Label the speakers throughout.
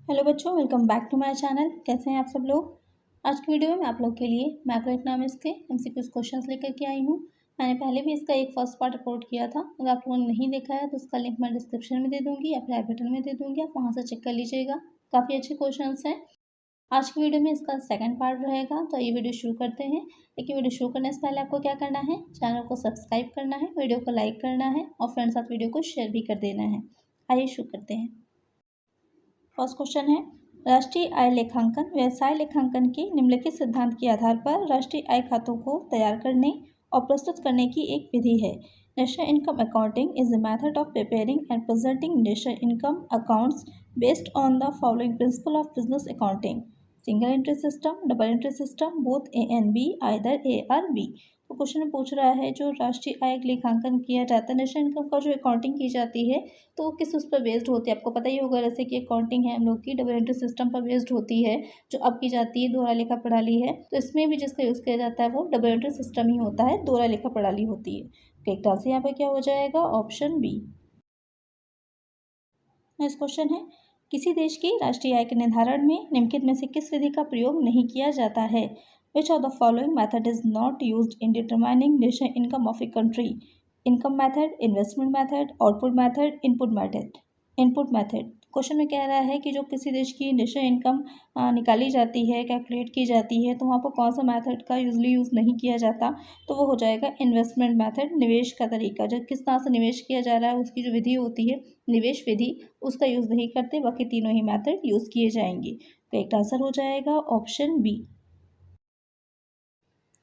Speaker 1: Hello बच्चों, welcome back to my channel. कैसे हैं आप सब लोग। आज की वीडियो में मैं आप लोग के लिए मैक्रो इकोनॉमिक्स के एमसीक्यूज क्वेश्चंस लेकर के आई हूँ। मैंने पहले भी इसका एक फर्स्ट पार्ट अपलोड किया था। अगर आप लोगों ने नहीं देखा है तो उसका लिंक मैं डिस्क्रिप्शन में दे दूँगी या फिर आई बटन में दे दूँगी, आप वहाँ से चेक कर लीजिएगा। काफ़ी अच्छे क्वेश्चन हैं। आज की वीडियो में इसका सेकंड पार्ट रहेगा, तो ये वीडियो शुरू करते हैं। लेकिन वीडियो शुरू करने से पहले आपको क्या करना है, चैनल को सब्सक्राइब करना है, वीडियो को लाइक करना है और फ्रेंड्स साथ वीडियो को शेयर भी कर देना है। आइए शुरू करते हैं। फर्स्ट क्वेश्चन है, राष्ट्रीय आय लेखांकन व्यवसाय लेखांकन के निम्नलिखित सिद्धांत के आधार पर राष्ट्रीय आय खातों को तैयार करने और प्रस्तुत करने की एक विधि है। National income accounting is the method of preparing and presenting national income accounts based on the following principle of business accounting: single entry system, double entry system, both A and B, either A or B. तो question में पूछ रहा है, जो राष्ट्रीय आय लेखांकन किया जाता है, नेशनल इनकम का जो अकाउंटिंग की जाती है, तो वो किस उस पर बेस्ड होती है। आपको पता ही होगा, जैसे कि अकाउंटिंग है हम लोग की डबल एंट्री सिस्टम पर बेस्ड होती है, जो अब की जाती है दोहरा लेखा प्रणाली है। तो इसमें भी जिसका यूज़ किया जाता है वो डबल एंट्री सिस्टम ही होता है, दोहरा लेखा प्रणाली होती है। तो एक तरह से यहाँ पर क्या हो जाएगा, ऑप्शन बी। नेक्स्ट क्वेश्चन है, किसी देश की राष्ट्रीय आय के निर्धारण में निम्नलिखित में से किस विधि का प्रयोग नहीं किया जाता है? Which of the following method is not used in determining national income of a country? Income method, investment method, output method, input method. Input method. Question में कह रहा है कि जो किसी देश की नेशनल इनकम निकाली जाती है, कैलकुलेट की जाती है, तो वहाँ पर कौन सा मेथड का यूजली यूज़ नहीं किया जाता, तो वो हो जाएगा इन्वेस्टमेंट मेथड, निवेश का तरीका। जो किस तरह से निवेश किया जा रहा है उसकी जो विधि होती है, निवेश विधि, उसका यूज़ नहीं करते, बाकी तीनों ही मेथड यूज़ किए जाएंगे। तो एक आंसर हो जाएगा ऑप्शन बी।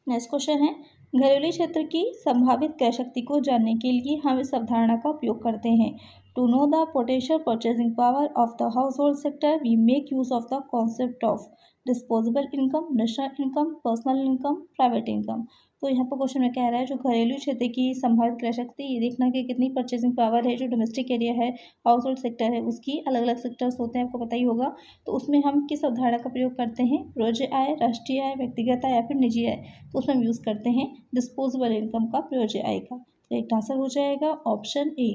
Speaker 1: नेक्स्ट क्वेश्चन है, घरेलू क्षेत्र की संभावित क्रय शक्ति को जानने के लिए हम इस अवधारणा का उपयोग करते हैं। To know the potential purchasing power of the household sector we make use of the concept of disposable income, national income, personal income, private income. तो यहाँ पर क्वेश्चन में कह रहा है, जो घरेलू क्षेत्र की संभावित क्रय शक्ति, ये देखना कि कितनी परचेजिंग पावर है, जो डोमेस्टिक एरिया है, हाउस होल्ड सेक्टर है, उसकी अलग अलग सेक्टर्स होते हैं, आपको पता ही होगा। तो उसमें हम किस अवधारणा का प्रयोग करते हैं, रोज आय, राष्ट्रीय आय, व्यक्तिगत आय या फिर निजी आय। तो उसमें हम यूज़ करते हैं डिस्पोजेबल इनकम का, प्रयोज्य आय का। तो एक आंसर हो जाएगा ऑप्शन ए।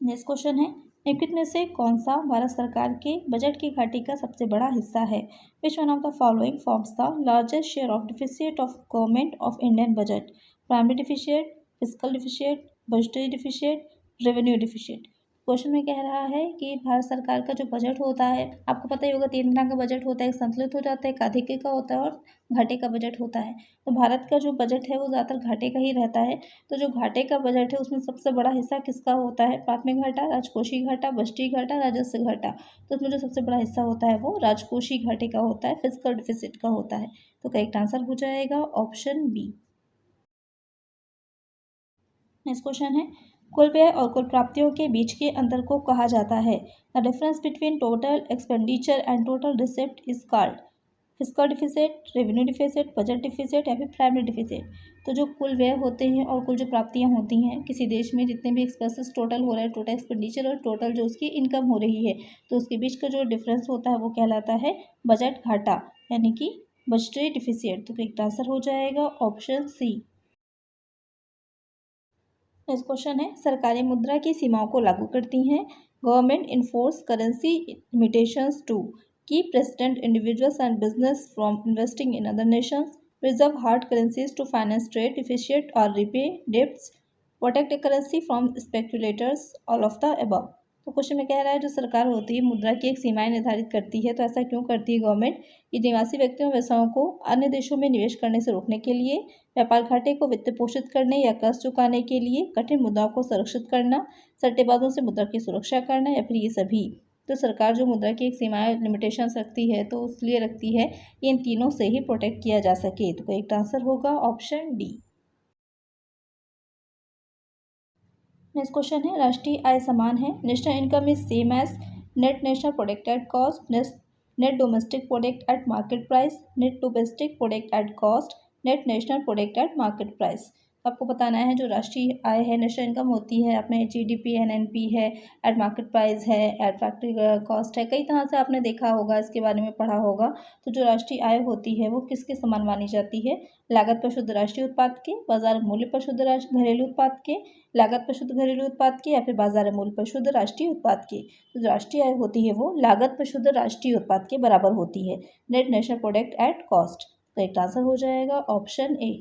Speaker 1: नेक्स्ट क्वेश्चन है, निम्नलिखित में से कौन सा भारत सरकार के बजट की घाटी का सबसे बड़ा हिस्सा है? Which one of the following forms the largest share of deficit of government of Indian budget? Primary deficit, physical deficit, budgetary deficit, revenue deficit. Question में कह रहा है कि भारत सरकार का जो बजट होता है, आपको पता ही होगा, तीन तरह का बजट होता है, एक संतुलित हो जाता है, एक आधिक्य का होता है और घाटे का बजट होता है। तो भारत का जो बजट है वो ज़्यादातर घाटे का ही रहता है। तो जो घाटे का बजट है उसमें सबसे बड़ा हिस्सा किसका होता है? प्राथमिक घाटा, राजकोषीय घाटा, बजटीय घाटा, राजस्व घाटा। तो उसमें जो सबसे बड़ा हिस्सा होता है वो राजकोषीय घाटे का होता है, फिजिकल डिफिसिट का होता है। तो करेक्ट आंसर हो जाएगा ऑप्शन बी। नेक्स्ट क्वेश्चन है, कुल व्यय और कुल प्राप्तियों के बीच के अंतर को कहा जाता है? The difference between total expenditure and total receipt is called physical deficit, revenue deficit, budget deficit या फिर प्राइमरी डिफिसिट। तो जो कुल व्यय होते हैं और कुल जो प्राप्तियां होती हैं किसी देश में, जितने भी एक्सपेंसेस टोटल हो रहा है, टोटल एक्सपेंडिचर और टोटल जो उसकी इनकम हो रही है, तो उसके बीच का जो डिफरेंस होता है वो कहलाता है बजट घाटा, यानी कि बजटरी डिफिसिट। तो करेक्ट आंसर हो जाएगा ऑप्शन सी। नेक्स्ट क्वेश्चन है, सरकारी मुद्रा की सीमाओं को लागू करती हैं। Government enforce currency limitations to keep resident individuals and business from investing in other nations, preserve hard currencies to finance trade deficit और repay debts, protect a currency from speculators, all of the above. तो question में कह रहा है, जो सरकार होती है मुद्रा की एक सीमाएं निर्धारित करती है। तो ऐसा क्यों करती है गवर्नमेंट? कि निवासी व्यक्तियों व्यवसायों को अन्य देशों में निवेश करने से रोकने के लिए, व्यापार घाटे को वित्त पोषित करने या कर्ज चुकाने के लिए, कठिन मुद्राओं को संरक्षित करना, सट्टेबाजों से मुद्रा की सुरक्षा करना, या फिर ये सभी। तो सरकार जो मुद्रा की एक सीमाएं लिमिटेशंस रखती है तो इसलिए रखती है कि इन तीनों से ही प्रोटेक्ट किया जा सके। तो एक आंसर होगा ऑप्शन डी। नेक्स्ट क्वेश्चन है, राष्ट्रीय आय समान है, national income is same as net national product at cost, net domestic product at market price, net domestic product at cost, net national product at market price. तो आपको बताना है जो राष्ट्रीय आय है, नेशनल इनकम होती है, अपने जीडीपी, एनएनपी है, एट मार्केट प्राइस है, एट फैक्ट्री कॉस्ट है, कई तरह से आपने देखा होगा, इसके बारे में पढ़ा होगा। तो जो राष्ट्रीय आय होती है वो किसके समान मानी जाती है? लागत पर शुद्ध राष्ट्रीय उत्पाद के, बाजार मूल्य पर शुद्ध घरेलू उत्पाद के, लागत पर शुद्ध घरेलू उत्पाद की, या फिर बाजार मूल्य पर शुद्ध राष्ट्रीय उत्पाद की। तो जो राष्ट्रीय आय होती है वो लागत पर शुद्ध राष्ट्रीय उत्पाद के बराबर होती है, net national product at cost. तो एक आंसर हो जाएगा ऑप्शन ए।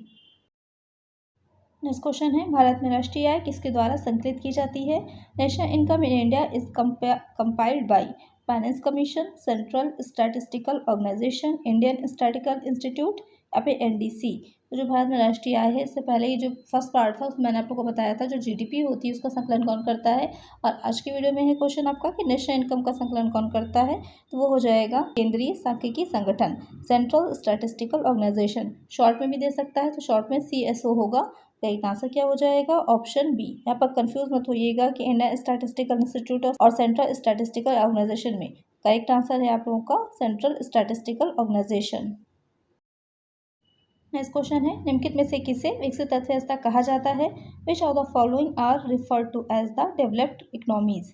Speaker 1: नेक्स्ट क्वेश्चन है, भारत में राष्ट्रीय आय किसके द्वारा संकलित की जाती है? National income in India is compiled by finance commission, central statistical organisation, Indian statistical institute, या फिर एनडीसी। तो जो भारत में राष्ट्रीय आय है, इससे पहले ही जो फर्स्ट पार्ट था उसमें मैंने आप लोगों को बताया था जो जीडीपी होती है उसका संकलन कौन करता है। और आज की वीडियो में है क्वेश्चन आपका कि नेशनल इनकम का संकलन कौन करता है, तो वो हो जाएगा केंद्रीय सांख्यिकी संगठन, सेंट्रल स्टैटिस्टिकल ऑर्गेनाइजेशन। शॉर्ट में भी दे सकता है, तो शॉर्ट में CSO होगा। तो एक आंसर क्या हो जाएगा? Option B. यहाँ पर कंफ्यूज मत होइएगा कि इंडियन स्टैटिस्टिकल इंस्टीट्यूट और सेंट्रल स्टैटिस्टिकल ऑर्गेनाइजेशन में। करेक्ट आंसर है आप लोगों का central statistical organisation. Next question है, निम्नलिखित में से किसे विकसित अर्थव्यवस्था कहा जाता है? Which of the following are referred to as the developed economies?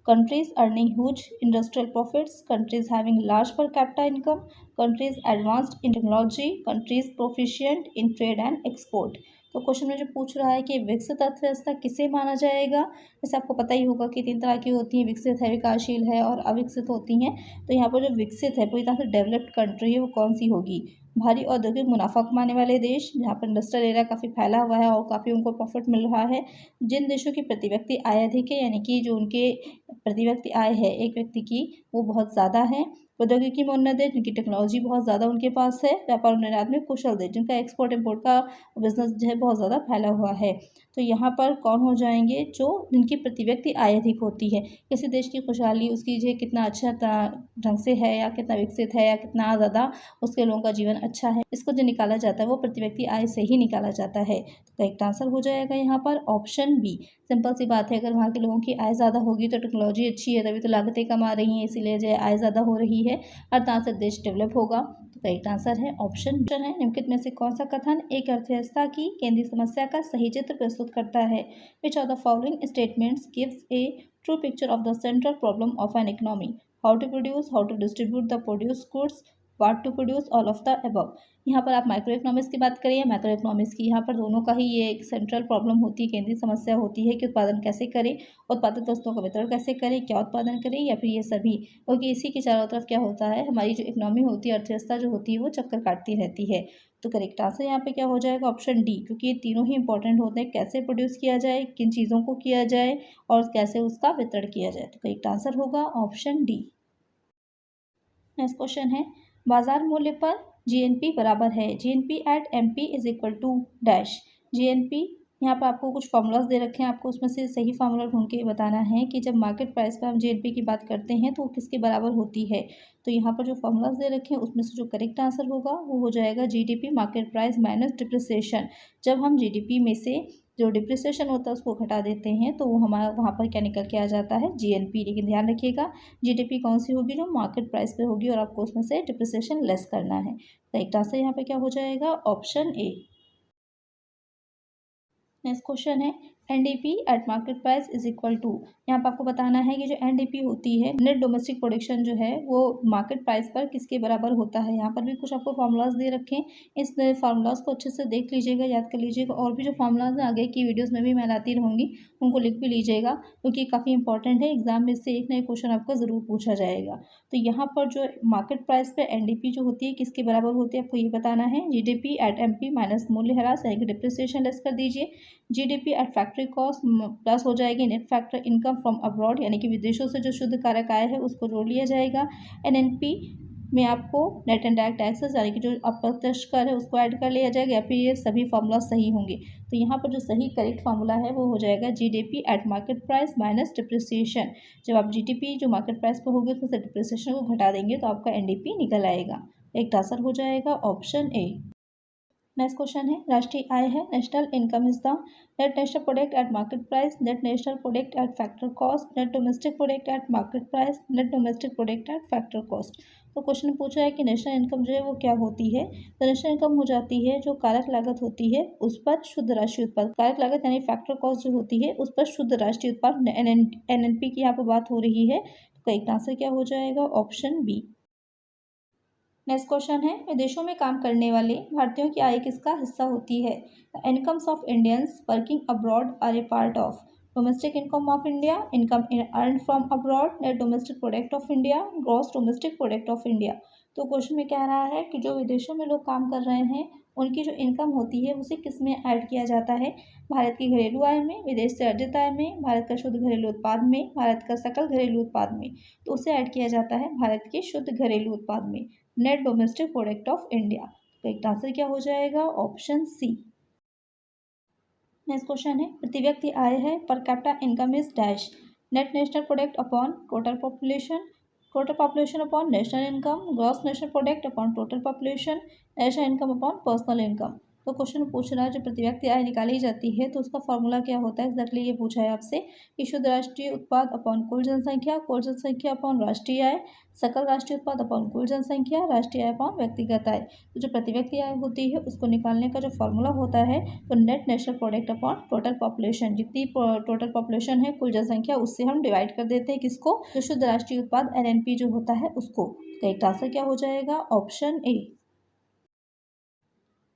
Speaker 1: Countries earning huge industrial profits, countries having large per capita income, countries advanced in technology, countries proficient in trade and export. तो question में जो पूछ रहा है कि विकसित अर्थव्यवस्था किसे माना जाएगा, जैसे आपको पता ही होगा कि 3 तरह की होती हैं, विकसित है, विकासशील है और अविकसित होती हैं। तो यहाँ पर जो विकसित है, पूरी तरह से डेवलप्ड कंट्री है, वो कौन सी होगी? भारी औद्योगिक मुनाफा कमाने वाले देश, जहाँ पर इंडस्ट्रियल एरिया काफ़ी फैला हुआ है और काफ़ी उनको प्रॉफिट मिल रहा है। जिन देशों की प्रति व्यक्ति आय अधिक है, यानी कि जो उनके प्रति व्यक्ति आय है एक व्यक्ति की, वो बहुत ज़्यादा है। प्रौद्योगिकी में उन्नत देश, जिनकी टेक्नोलॉजी बहुत ज़्यादा उनके पास है। व्यापार और निर्यात में कुशल देश, जिनका एक्सपोर्ट इम्पोर्ट का बिजनेस जो है बहुत ज़्यादा फैला हुआ है। तो यहाँ पर कौन हो जाएंगे? जो जिनकी प्रति व्यक्ति आय अधिक होती है। किसी देश की खुशहाली उसकी जो कितना अच्छा ढंग से है, या कितना विकसित है, या कितना ज़्यादा उसके लोगों का जीवन अच्छा है, इसको जो निकाला जाता है वो प्रति व्यक्ति आय से ही निकाला जाता है। तो करेक्ट आंसर हो जाएगा यहाँ पर ऑप्शन बी। सिंपल सी बात है, अगर वहाँ के लोगों की आय ज़्यादा होगी तो टेक्नोलॉजी अच्छी है, तभी तो लागतें कम आ रही हैं, इसीलिए जो आय ज़्यादा हो रही है, हर तरह से देश डेवलप होगा। तो करेक्ट आंसर है ऑप्शन है। निम्नलिखित में से कौन सा कथन एक अर्थव्यवस्था की केंद्रीय समस्या का सही चित्र प्रस्तुत करता है? Which of the following statements gives a true picture of the central problem of an economy? How to produce, how to distribute the produce goods, what to produce, all of the above. यहाँ पर आप micro economics की बात करें या macro economics की, यहाँ पर दोनों का ही ये एक सेंट्रल प्रॉब्लम होती है, केंद्रीय समस्या होती है कि उत्पादन कैसे करें, उत्पादित वस्तुओं का वितरण कैसे करें, क्या उत्पादन करें, या फिर ये सभी। क्योंकि इसी के चारों तरफ क्या होता है, हमारी जो इकोनॉमी होती है, अर्थव्यवस्था जो होती है, वो चक्कर काटती रहती है। तो करेक्ट आंसर यहाँ पे क्या हो जाएगा? ऑप्शन डी, क्योंकि ये तीनों ही इंपॉर्टेंट होते हैं, कैसे प्रोड्यूस किया जाए, किन चीज़ों को किया जाए, और कैसे उसका वितरण किया जाए। तो करेक्ट आंसर होगा ऑप्शन डी। नेक्स्ट क्वेश्चन है, बाजार मूल्य पर जीएनपी बराबर है, GNP at MP is equal to dash. GNP, यहाँ पर आपको कुछ फॉर्मूलाज दे रखे हैं, आपको उसमें से सही फार्मूला ढूंढ के बताना है कि जब मार्केट प्राइस पर हम जीएनपी की बात करते हैं तो वो किसके बराबर होती है। तो यहाँ पर जो फॉर्मूलाज दे रखे हैं उसमें से जो करेक्ट आंसर होगा वो हो जाएगा GDP market price minus depreciation. जब हम जीडीपी में से जो डिप्रिसिएशन होता है उसको घटा देते हैं तो वो हमारा वहाँ पर क्या निकल के आ जाता है? जीएनपी। लेकिन ध्यान रखिएगा, जीडीपी कौन सी होगी? जो मार्केट प्राइस पे होगी, और आपको उसमें से डिप्रिसिएशन लेस करना है। राइट आंसर यहाँ पे क्या हो जाएगा? Option A. नेक्स्ट क्वेश्चन है, NDP at market price is equal to. यहाँ पर आपको बताना है कि जो एनडीपी होती है, नेट डोमेस्टिक प्रोडक्शन, जो है वो मार्केट प्राइस पर किसके बराबर होता है। यहाँ पर भी कुछ आपको फार्मूलाज दे रखे हैं, इस फार्मूलाज को अच्छे से देख लीजिएगा, याद कर लीजिएगा, और भी जो फार्मूलाज हैं आगे की वीडियोज़ में भी मैं लाती रहूँगी, उनको लिख भी लीजिएगा, क्योंकि काफ़ी इंपॉर्टेंट है, एग्जाम में से एक ना एक क्वेश्चन आपका ज़रूर पूछा जाएगा। तो यहाँ पर जो मार्केट प्राइस पर एनडीपी जो होती है किसके बराबर होती है, आपको ये बताना है, जीडीपी एट एमपी माइनस मूल्यह्रास यानी कि डिप्रिसिएशन लेस कर दीजिए। GDP at factory cost plus हो जाएगी net factor income from abroad, यानी कि विदेशों से जो शुद्ध कारक आय है उसको जोड़ लिया जाएगा। एनएनपी में आपको नेट एंड डायरेक्ट टैक्सेस यानी कि जो अप्रत्यक्ष कर है उसको ऐड कर लिया जाएगा, या फिर ये सभी फार्मूला सही होंगे। तो यहाँ पर जो सही करेक्ट फार्मूला है वो हो जाएगा GDP at market price minus depreciation. जब आप जीडीपी जो मार्केट प्राइस पर होगी उसमें से डिप्रिसिएशन को घटा देंगे तो आपका एनडीपी निकल आएगा। एक आंसर हो जाएगा ऑप्शन ए। नेक्स्ट क्वेश्चन है राष्ट्रीय आय है national income is the net national product at market price, net national product eight factor cost, net domestic product at market price, net domestic product eight factor cost. तो question पूछा है कि national income जो है वो क्या होती है। तो नेशनल इनकम हो जाती है जो कारक लागत होती है उस पर शुद्ध राष्ट्रीय उत्पाद, कारक लागत यानी फैक्टर कॉस्ट जो होती है उस पर शुद्ध राष्ट्रीय उत्पाद एनएनपी की यहाँ पर बात हो रही है। तो एक आंसर क्या हो जाएगा, ऑप्शन बी। नेक्स्ट क्वेश्चन है विदेशों में काम करने वाले भारतीयों की आय किसका हिस्सा होती है। The incomes of Indians working abroad are a part of domestic income of India, income earn from abroad, net domestic product of India, gross domestic product of India. तो क्वेश्चन में कह रहा है कि जो विदेशों में लोग काम कर रहे हैं उनकी जो इनकम होती है उसे किस में ऐड किया जाता है, भारत की घरेलू आय में, विदेश से अर्जित आय में, भारत का शुद्ध घरेलू उत्पाद में, भारत का सकल घरेलू उत्पाद में। तो उसे ऐड किया जाता है भारत के शुद्ध घरेलू उत्पाद में, net domestic product of India. तो एक आंसर क्या हो जाएगा, ऑप्शन सी। नेक्स्ट क्वेश्चन है प्रति व्यक्ति आय है पर capita income is dash, net national product upon total population, total population upon national income, gross national product upon total population, national income upon personal income. तो question पूछ रहा है जो प्रति व्यक्ति आय निकाली जाती है तो उसका फॉर्मूला क्या होता है, एक्जैक्टली ये पूछा है आपसे कि शुद्ध राष्ट्रीय उत्पाद अपॉन कुल जनसंख्या अपॉन राष्ट्रीय आय, सकल राष्ट्रीय उत्पाद अपॉन कुल जनसंख्या, राष्ट्रीय आय अपॉन व्यक्तिगत आय। तो जो प्रति व्यक्ति आय होती है उसको निकालने का जो फॉर्मूला होता है तो net national product upon total population, जितनी टोटल पॉपुलेशन है कुल जनसंख्या उससे हम डिवाइड कर देते हैं किसको, जो शुद्ध राष्ट्रीय उत्पाद एनएनपी जो होता है उसको। तो एक आंसर क्या हो जाएगा, ऑप्शन ए।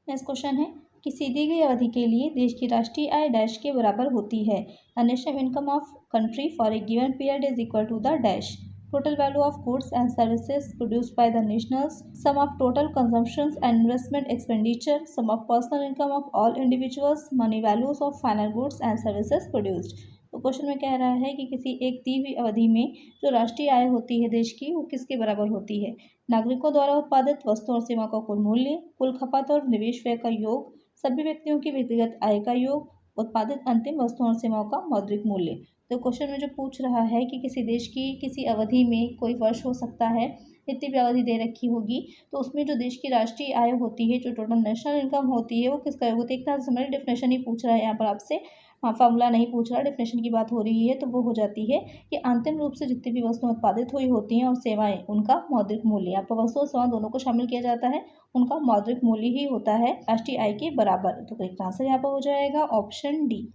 Speaker 1: नेक्स्ट क्वेश्चन है किसी दी गई अवधि के लिए देश की राष्ट्रीय आय डैश के बराबर होती है। The national income of country for a given period is equal to the dash, total value of goods and services produced by the nationals, sum of total consumptions and investment expenditure, sum of personal income of all individuals, money values of final goods and services produced। तो question में कह रहा है कि किसी एक दी हुई अवधि में जो राष्ट्रीय आय होती है देश की वो किसके बराबर होती है। नागरिकों द्वारा उत्पादित वस्तुओं और सेवाओं का कुल मूल्य, कुल खपत और निवेश व्यय का योग, सभी व्यक्तियों की व्यक्तिगत आय का योग, उत्पादित अंतिम वस्तुओं और सेवाओं का मौद्रिक मूल्य। तो क्वेश्चन में जो पूछ रहा है कि किसी देश की किसी अवधि में, कोई वर्ष हो सकता है, इतनी भी अवधि दे रखी होगी तो उसमें जो देश की राष्ट्रीय आय होती है, जो टोटल नेशनल इनकम होती है वो किसका होती है। एक तरह से समझ डेफिनेशन ही पूछ रहा है यहाँ पर आपसे, हाँ फॉर्मूला नहीं पूछ रहा, डेफिनेशन की बात हो रही है। तो वो हो जाती है कि अंतिम रूप से जितनी भी वस्तुएं उत्पादित हुई होती हैं और सेवाएं उनका मौद्रिक मूल्य, यहाँ पर वस्तु और सेवा दोनों को शामिल किया जाता है, उनका मौद्रिक मूल्य ही होता है राष्ट्रीय आय के बराबर। तो करेक्ट आंसर यहाँ पर हो जाएगा ऑप्शन डी।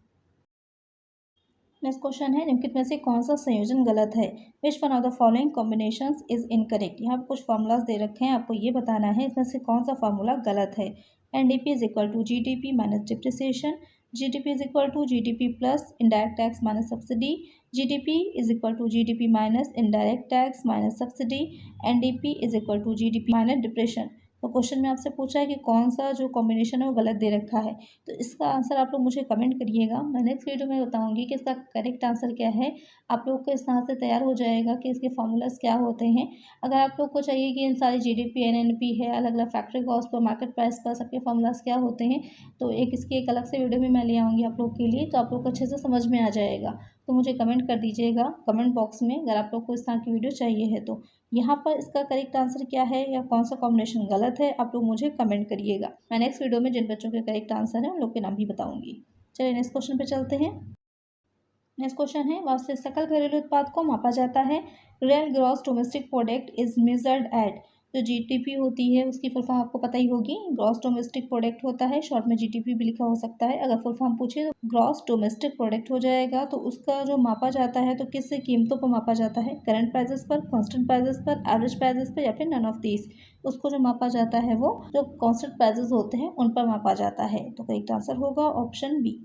Speaker 1: नेक्स्ट क्वेश्चन है निम्नलिखित में से कौन सा संयोजन गलत है, which one of the following combinations is incorrect. यहाँ पर कुछ फार्मूलाज दे रखे हैं, आपको ये बताना है इसमें से कौन सा फार्मूला गलत है। NDP is equal to GDP minus depreciation, GDP is equal to GDP plus indirect tax minus subsidy, GDP is equal to GDP minus indirect tax minus subsidy, NDP is equal to GDP minus depression. तो question में आपसे पूछा है कि कौन सा जो combination है वो गलत दे रखा है। तो इसका आंसर आप लोग मुझे कमेंट करिएगा, मैं नेक्स्ट वीडियो में बताऊंगी कि इसका करेक्ट आंसर क्या है। आप लोग को इस तरह से तैयार हो जाएगा कि इसके फॉर्मूलाज क्या होते हैं। अगर आप लोग को चाहिए कि इन सारी जीडीपी एनएनपी है, अलग अलग factory cost per, market price पर, सबके फॉर्मूलाज क्या होते हैं, तो इसकी एक अलग से वीडियो भी मैं ले आऊँगी आप लोग के लिए, तो आप लोग को अच्छे से समझ में आ जाएगा। तो मुझे कमेंट कर दीजिएगा कमेंट बॉक्स में अगर आप लोग को इस तरह की वीडियो चाहिए है तो। यहाँ पर इसका करेक्ट आंसर क्या है या कौन सा कॉम्बिनेशन गलत है आप लोग मुझे कमेंट करिएगा। मैं नेक्स्ट वीडियो में जिन बच्चों के करेक्ट आंसर है उन लोग के नाम भी बताऊंगी। चलिए नेक्स्ट क्वेश्चन पे चलते हैं। नेक्स्ट क्वेश्चन है वास्तविक सकल घरेलू उत्पाद को मापा जाता है, real gross domestic product is measured eight. जो जीडीपी होती है उसकी फुल फॉर्म आपको पता ही होगी, ग्रॉस डोमेस्टिक प्रोडक्ट होता है, शॉर्ट में जीडीपी भी लिखा हो सकता है। अगर फुल फॉर्म पूछे तो ग्रॉस डोमेस्टिक प्रोडक्ट हो जाएगा। तो उसका जो मापा जाता है तो किस कीमतों पर मापा जाता है, करंट प्राइजेस पर, कांस्टेंट प्राइजेस पर, एवरेज प्राइजेस पर, या फिर नन ऑफ दीज। उसको जो मापा जाता है वो जो कांस्टेंट प्राइजेस होते हैं उन पर मापा जाता है। तो करेक्ट आंसर होगा ऑप्शन बी।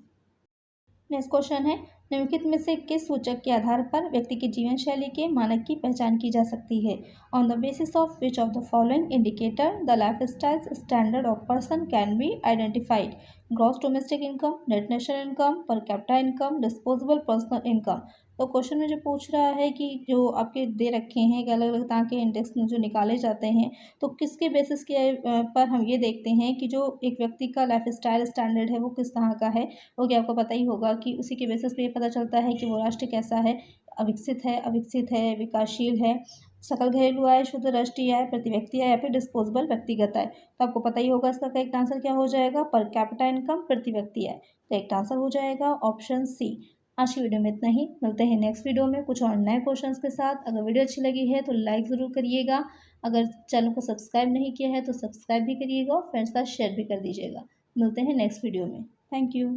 Speaker 1: नेक्स्ट क्वेश्चन है निम्नलिखित में से किस सूचक के आधार पर व्यक्ति की जीवन शैली के मानक की पहचान की जा सकती है। On the basis of which of the following indicator the life style standard of person can be identified, gross domestic income, net national income, पर capita income, disposable personal income. तो क्वेश्चन में जो पूछ रहा है कि जो आपके दे रखे हैं कि अलग अलग तरह के इंडेक्स जो निकाले जाते हैं तो किसके बेसिस के पर हम ये देखते हैं कि जो एक व्यक्ति का लाइफ स्टाइल स्टैंडर्ड है वो किस तरह का है। वो कि आपको पता ही होगा कि उसी के बेसिस पे ये पता चलता है कि वो राष्ट्र कैसा है, विकसित है, अविकसित है, विकासशील है, सकल घरेलू आय, शुद्ध राष्ट्रीय आय, प्रति व्यक्ति आय या फिर डिस्पोजेबल व्यक्तिगत आय। तो आपको पता ही होगा इसका करेक्ट आंसर क्या हो जाएगा, पर कैपिटा इनकम, प्रति व्यक्ति आय। करेक्ट आंसर हो जाएगा ऑप्शन सी। आज की वीडियो में इतना ही, मिलते हैं नेक्स्ट वीडियो में कुछ और नए क्वेश्चंस के साथ। अगर वीडियो अच्छी लगी है तो लाइक ज़रूर करिएगा, अगर चैनल को सब्सक्राइब नहीं किया है तो सब्सक्राइब भी करिएगा और फ्रेंड्स के साथ शेयर भी कर दीजिएगा। मिलते हैं नेक्स्ट वीडियो में। Thank you.